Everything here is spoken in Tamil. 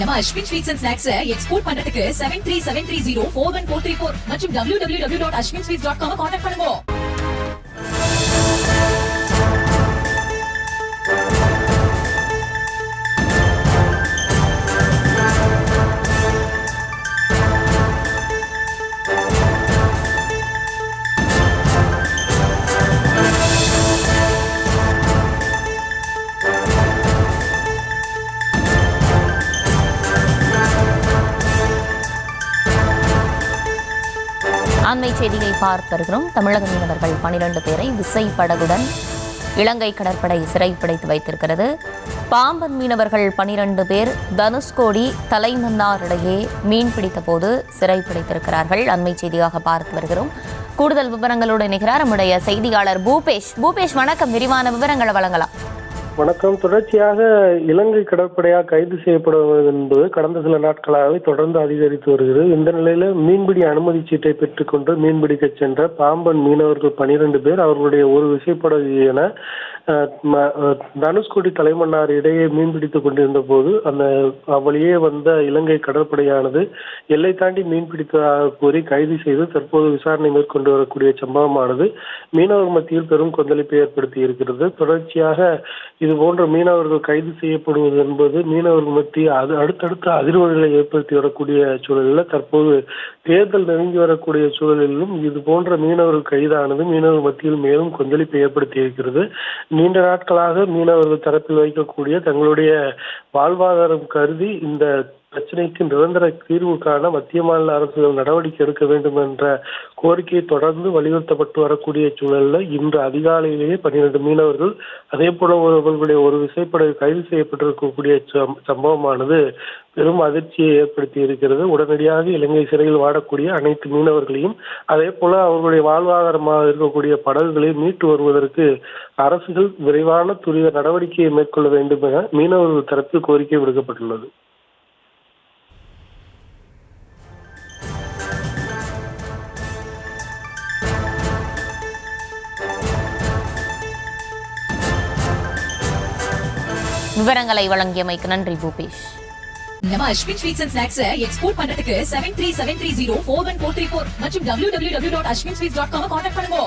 நம்ம Ashwin sweets and snacks export பண்றதுக்கு 7373041434 மற்றும் www.ashwinsweets.com கான்டாக்ட் பண்ணுங்க. அண்மை செய்தியை பார்த்து வருகிறோம். தமிழக மீனவர்கள் 12 பேரை விசைப்படகுடன் இலங்கை கடற்படை சிறைப்பிடித்து வைத்திருக்கிறது. பாம்பன் மீனவர்கள் 12 பேர் தனுஷ்கோடி தலைமன்னார் இடையே மீன் பிடித்த போது சிறைப்பிடித்திருக்கிறார்கள். அண்மை செய்தியாக பார்த்து வருகிறோம். கூடுதல் விவரங்களோடு இணைகிறார் நம்முடைய செய்தியாளர் பூபேஷ். வணக்கம். விரிவான விவரங்களை வழங்கலாம். வணக்கம். தொடர்ச்சியாக இலங்கை கடற்படையாக கைது செய்யப்படுவது என்பது கடந்த சில நாட்களாகவே தொடர்ந்து அதிகரித்து வருகிறது. இந்த நிலையில மீன்பிடி அனுமதி சீட்டை பெற்றுக்கொண்டு மீன்பிடிக்க சென்ற பாம்பன் மீனவர்கள் 12 பேர் அவர்களுடைய ஒரு விசைப்படகு என தனுஷ்கோடி தலைமன்னார் இடையே மீன்பிடித்துக் கொண்டிருந்த போது அந்த அவ்வழியே வந்த இலங்கை கடற்படையானது எல்லை தாண்டி மீன்பிடித்ததாக கூறி கைது செய்து தற்போது விசாரணை மேற்கொண்டு வரக்கூடிய சம்பவமானது மீனவர் மத்தியில் பெரும் கொந்தளிப்பை ஏற்படுத்தி இருக்கிறது. தொடர்ச்சியாக இது போன்ற மீனவர்கள் கைது செய்யப்படுவது என்பது மீனவர்கள் மத்தியில் அடுத்தடுத்த அதிர்வலைகளை ஏற்படுத்தி வரக்கூடிய சூழலில் தற்போது தேர்தல் நெருங்கி வரக்கூடிய சூழலிலும் இது போன்ற மீனவர்கள் கைதானது மீனவர்கள் மத்தியில் மேலும் கொந்தளிப்பை ஏற்படுத்தி இருக்கிறது. நீண்ட நாட்களாக மீனவர்கள் தரப்பில் வைக்கக்கூடிய தங்களுடைய வாழ்வாதாரம் கருதி இந்த பிரச்சனைக்கு நிரந்தர தீர்வு காண மத்திய மாநில அரசுகள் நடவடிக்கை எடுக்க வேண்டும் என்ற கோரிக்கையை தொடர்ந்து வலியுறுத்தப்பட்டு வரக்கூடிய சூழலில் இன்று அதிகாலையிலேயே 12 மீனவர்கள் அதே போல அவர்களுடைய ஒரு விசைப்படகு கைது செய்யப்பட்டிருக்கக்கூடிய சம்பவமானது பெரும் அதிர்ச்சியை ஏற்படுத்தி இருக்கிறது. உடனடியாக இலங்கை சிறையில் வாடக்கூடிய அனைத்து மீனவர்களையும் அதே போல அவர்களுடைய வாழ்வாதாரமாக இருக்கக்கூடிய படகுகளை மீட்டு வருவதற்கு அரசுகள் விரைவான துரித நடவடிக்கையை மேற்கொள்ள வேண்டும் என மீனவர்கள் தரப்பில் கோரிக்கை விடுக்கப்பட்டுள்ளது. விவரங்களை வழங்கியமைக்கு நன்றி பூபேஷ். நம்ம Ashwin sweets and snacks export பண்றதுக்கு 7373041434 மற்றும் www.ashwinsweets.com கான்டாக்ட் பண்ணுங்க.